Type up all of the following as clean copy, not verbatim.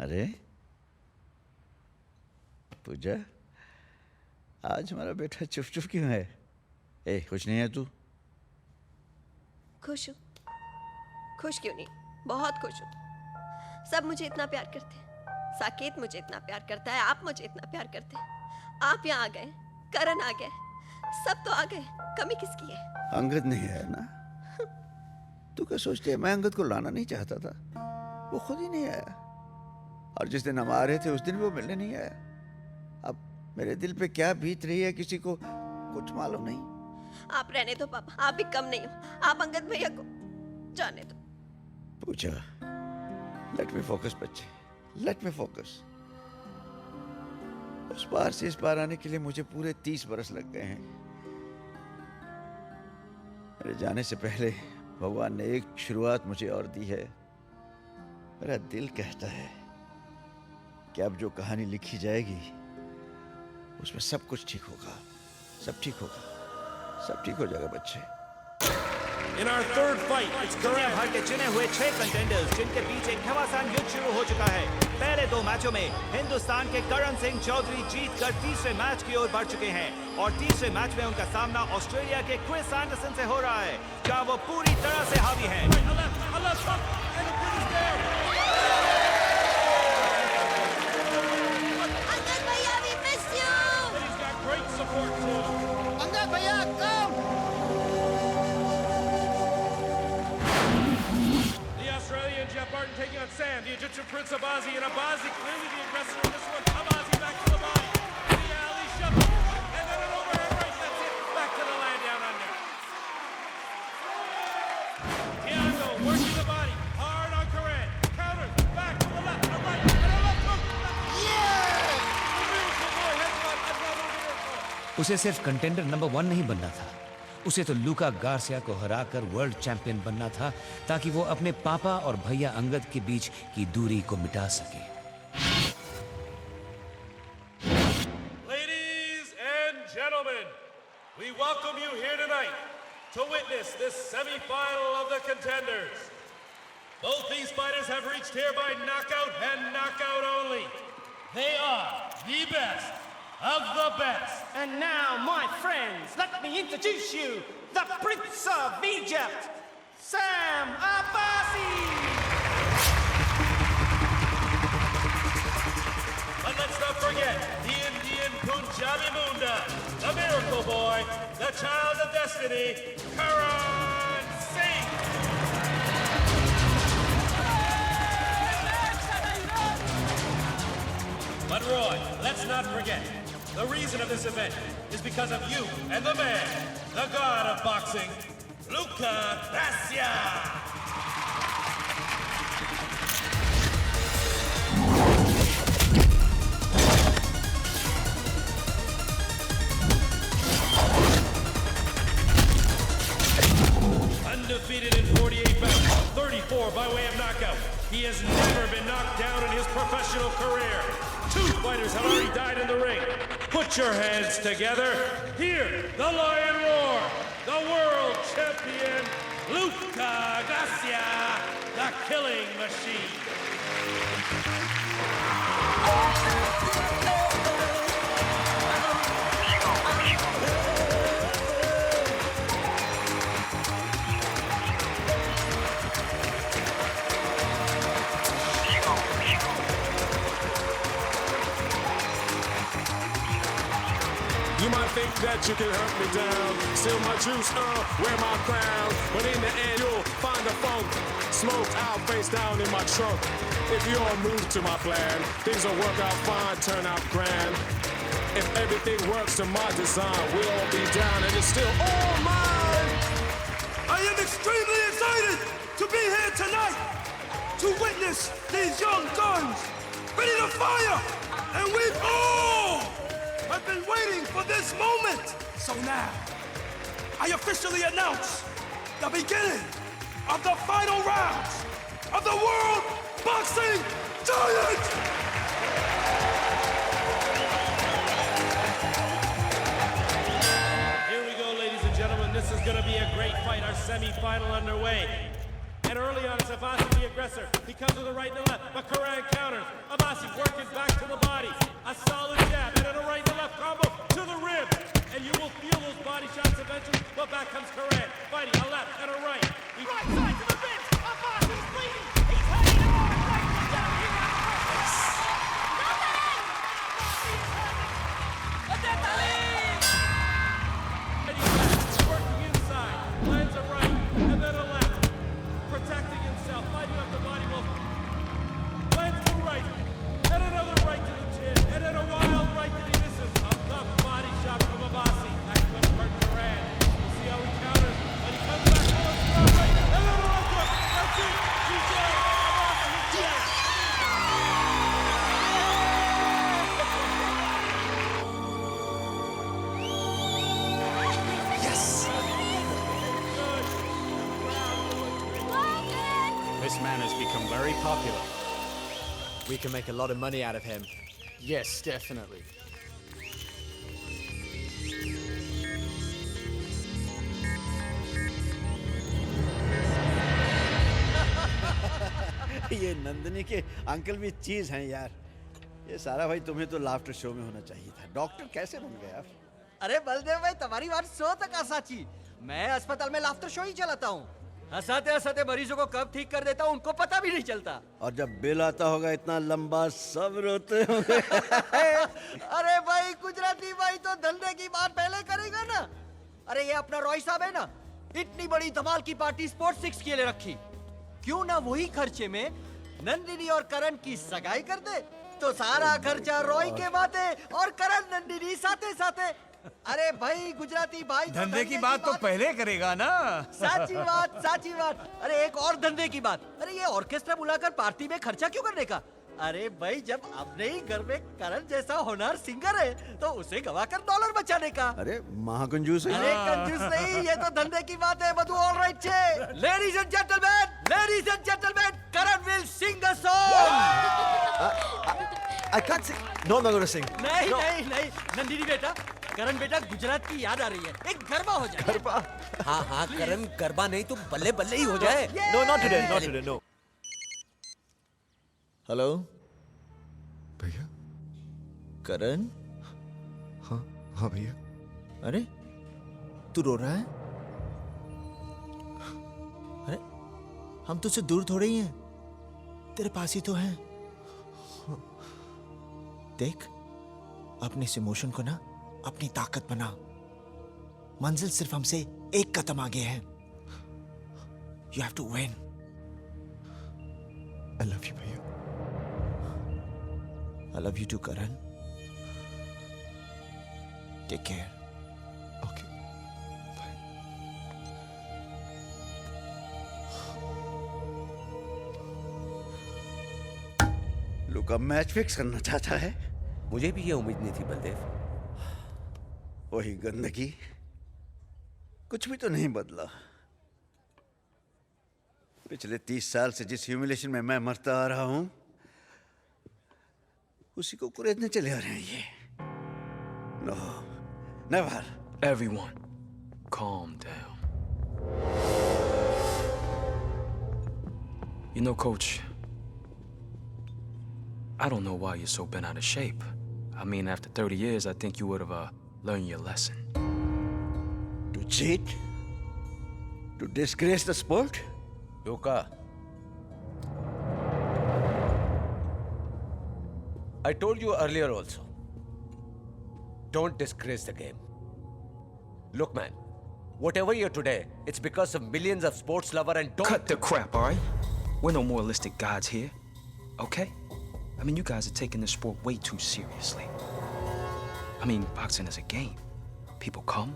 अरे पूजा, आज हमारा बेटा चुप चुप क्यों है? खुश नहीं है तू? खुश हूँ। खुश क्यों नहीं, बहुत खुश हूँ। सब मुझे इतना प्यार करते हैं। साकेत मुझे इतना प्यार करता है, आप मुझे इतना प्यार करते हैं। आप यहाँ आ गए, करण आ गए, सब तो आ गए, कमी किसकी है? अंगद नहीं है ना? तू क्या सोचती है मैं अंगद को लाना नहीं चाहता था? वो खुद ही नहीं आया, और जिस दिन हम आ रहे थे उस दिन वो मिलने नहीं आया। अब मेरे दिल पे क्या बीत रही है किसी को कुछ मालूम नहीं। आप रहने दो पापा, आप भी कम नहीं हो। आप अंगद भैया को जाने दो। पूजा, लेट मी फोकस बच्चे, लेट मी फोकस। उस पार से इस पार आने के लिए मुझे पूरे 30 बरस लग गए हैं। मेरे जाने से पहले भगवान ने एक शुरुआत मुझे और दी है। मेरा दिल कहता है कि अब जो कहानी लिखी जाएगी उसमें सब कुछ ठीक होगा, सब ठीक होगा, सब ठीक हो जाएगा बच्चे। In our third fight, it's दुनिया भर के चुने हुए 6 कंटेंडर्स जिनके बीच एक घमासान युद्ध शुरू हो चुका है। पहले 2 मैचों में हिंदुस्तान के करण सिंह चौधरी जीतकर तीसरे मैच की ओर बढ़ चुके हैं और तीसरे मैच में उनका सामना ऑस्ट्रेलिया के क्रिस एंडरसन से हो रहा है, जहां वो पूरी तरह से हावी हैं। अंगद भैया, we miss you. he's got great support too. Angad भैया कम। The Australian Jeff Barton taking on Sam, the Egyptian Prince Abazi, and Abazi clearly the aggressor in this one. Abazi back to the body. The alley shuffle, and then an overhead right. That's it. Back to the land down under. Tiago working the body. Hard on Coran. Counters. Back to the left. A right. And a left hook. Yeah! The beautiful boy headbutt. Another miracle. उसे सिर्फ contender number 1 नहीं बनना था, उसे तो लूका Garcia को हराकर world champion बनना था, ताकि वो अपने पापा और भैया अंगद के बीच की दूरी को मिटा सके। Ladies and gentlemen, we welcome you here tonight to witness this semi-final of the contenders. Both these fighters have reached here by knockout and knockout only. They are the best of the best. And now, my friends, let me introduce you, the Prince of Egypt, Sam Abbasi! But let's not forget the Indian Punjabi Munda, the miracle boy, the child of destiny, Karan Singh. But Roy, let's not forget, the reason of this event is because of you and the man, the god of boxing, Luca Gracia. Undefeated in 48 bouts, 34 by way of knockout. He has never been knocked down in his professional career. 2 fighters have already died in the ring. Put your hands together. Hear the lion roar. The world champion, Luca Gracia, the killing machine. You might think that you can hurt me down, steal my juice, wear my crown, but in the end you'll find the funk, smoked out face down in my trunk. If you all move to my plan, things will work out fine, turn out grand. If everything works to my design, we'll all be down and it's still all mine. I am extremely excited to be here tonight to witness these young guns ready to fire, and we've all have been waiting for this moment. So now, I officially announce the beginning of the final rounds of the World Boxing Giant! Here we go, ladies and gentlemen. This is going to be a great fight. Our semi-final underway. And early on, as I Abbasi the aggressor. He comes with a right and a left, but Karan counters. Abbasi working back to the body. A solid jab and then a right and a left combo to the rib. And you will feel those body shots eventually, but back comes Karan, fighting a left and a right. Right side to the ribs. Abbasi's bleeding. He's hanging on. Right down here. And he's back, working inside, lands a right and then a left, protecting himself, fighting up the body blow. Lands the right, and another right to the chin, and then a wild right that he misses. A tough body shot from Abbasi. That's going to hurt Karan. We'll see how he counters, and he comes back for a strong right, and then a right hook. That's it. He's down. Abbasi is dead. This man has become very popular. We can make a lot of money out of him. Yes, definitely. ये नंदिनी के uncle भी चीज हैं यार। ये सारा भाई तुम्हें तो लाफ्टर शो में होना चाहिए था। डॉक्टर कैसे बन गए आप? अरे बलदेव भाई तुम्हारी बात 100% साची। मैं अस्पताल में लाफ्टर शो ही चलाता हूँ। हंसाते हंसाते मरीजों को कब ठीक कर देता हूँ उनको पता भी नहीं चलता। और जब बिल आता होगा इतना लंबा सब रोते होंगे। अरे भाई गुजराती भाई तो धंधे की बात पहले करेगा ना। अरे ये अपना रॉय साहब है ना, इतनी बड़ी धमाल की पार्टी स्पोर्ट्स 6 के लिए रखी, क्यों ना वही खर्चे में नंदिनी और करण की सगाई कर दे, तो सारा खर्चा रॉय के माथे और करण नंदिनी साथे साथे। अरे भाई गुजराती भाई धंधे की बात तो पहले करेगा ना। साची बात साची बात। अरे एक और धंधे की बात। अरे ये ऑर्केस्ट्रा बुलाकर पार्टी में खर्चा क्यों करने का? अरे भाई जब अपने ही घर में करण जैसा होनहार सिंगर है तो उसे गवाकर डॉलर बचाने का। अरे महाकंजूस है। अरे कंजूस नहीं, ये तो धंधे की बात है। बधू ऑल राइट छे। Ladies and gentleman, Karan will sing a song. I can't sing. No, I'm not gonna sing. नहीं No. नहीं नहीं नंदिनी बेटा, करण बेटा गुजरात की याद आ रही है, एक गरबा हो जाए। गरबा? हाँ हाँ करण गरबा नहीं तो बल्ले बल्ले ही हो जाए। No, not today. Not today. No. Hello भैया। करण? हाँ भैया। अरे तू रो रहा है? अरे हम तुझसे दूर थोड़े ही हैं, तेरे पास ही तो हैं। देख अपने इस इमोशन को ना अपनी ताकत बना। मंजिल सिर्फ हमसे एक कदम आगे है। You have to win. I love you भैया। I love you too, Karan. Take care. Okay. Bye. Luca match fix करना चाहता है। मुझे भी ये उम्मीद नहीं थी बलदेव। वही गंदगी, कुछ भी तो नहीं बदला। पिछले 30 साल से जिस ह्यूमिलेशन में मैं मरता आ रहा हूं उसी को कुरेदने चले आ रहे हैं ये। No, never. Everyone, calm down. You know, Coach, I don't know why you're so bent out of shape. I mean, after 30 years, I think you would have learned your lesson. To cheat? To disgrace the sport? Luka, I told you earlier also, don't disgrace the game. Look, man, whatever you're today, it's because of millions of sports lovers and don't... Cut the crap, all right? We're no moralistic gods here, okay? I mean, you guys are taking this sport way too seriously. I mean, boxing is a game. People come,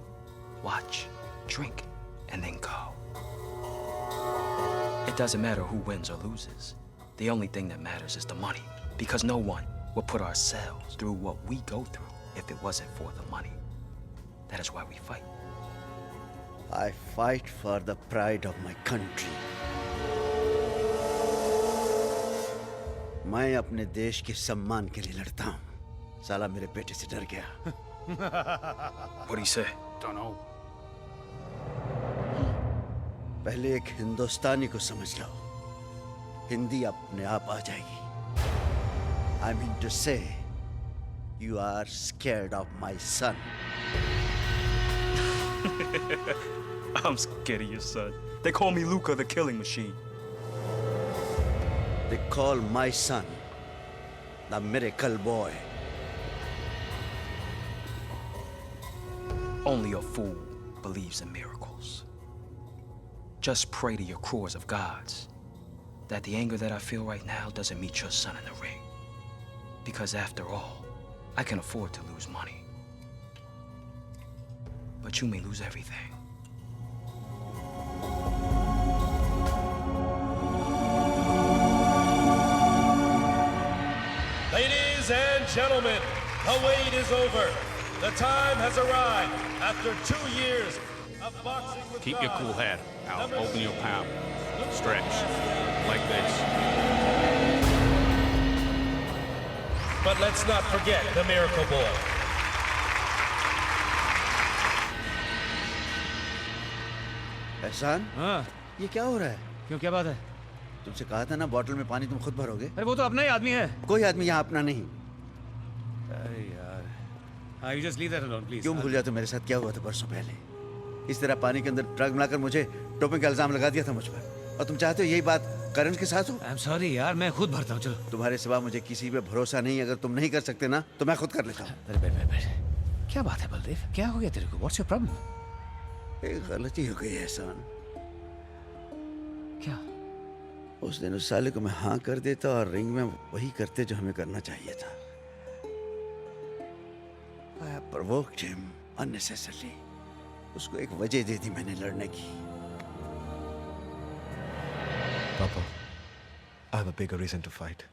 watch, drink, and then go. It doesn't matter who wins or loses. The only thing that matters is the money, because no one would put ourselves through what we go through if it wasn't for the money. That is why we fight. I fight for the pride of my country. मैं अपने देश के सम्मान के लिए लड़ता हूँ। साला मेरे बेटे से डर गया। What'd he say? Don't know. पहले एक हिंदुस्तानी को समझ लो। हिंदी अपने आप आ जाएगी। I mean to say, you are scared of my son. I'm scared of your son. They call me Luca the Killing Machine. They call my son the Miracle Boy. Only a fool believes in miracles. Just pray to your crores of gods that the anger that I feel right now doesn't meet your son in the ring. Because after all, I can afford to lose money. But you may lose everything. Ladies and gentlemen, the wait is over. The time has arrived. After 2 years of boxing with Keep your God, cool head. Now number open your 6, palm. Stretch. Like this. But let's not forget the Miracle Boy. एहसान, हाँ ये क्या हो रहा है? क्यों, क्या बात है? तुमसे कहा था ना बॉटल में पानी तुम खुद भरोगे। अरे वो तो अपना ही आदमी है। कोई आदमी यहाँ अपना नहीं। अरे यार, you just leave that alone, please. क्यों भूल जाते हो मेरे साथ क्या हुआ था परसों पहले? इस तरह पानी के अंदर ड्रग मिलाकर मुझे डोपिंग का इल्जाम लगा दिया था मुझ पर। और तुम चाहते हो यही बात करण के साथ हो? I'm sorry यार, मैं खुद भरता हूँ, चलो। तुम्हारे सिवा मुझे किसी पे भरोसा नहीं। अगर तुम नहीं कर सकते ना तो मैं खुद कर लेता हूँ। अरे बैठ। क्या बात है बलदेव? क्या हो गया तेरे को? What's your problem? एक गलती हो गई एहसान। क्या? उस दिन उस साले को मैं हाँ कर देता और रिंग में वही करते जो हमें करना चाहिए था। I have provoked him unnecessarily. उसको एक वजह दे दी मैंने लड़ने की। Papa, I have a bigger reason to fight.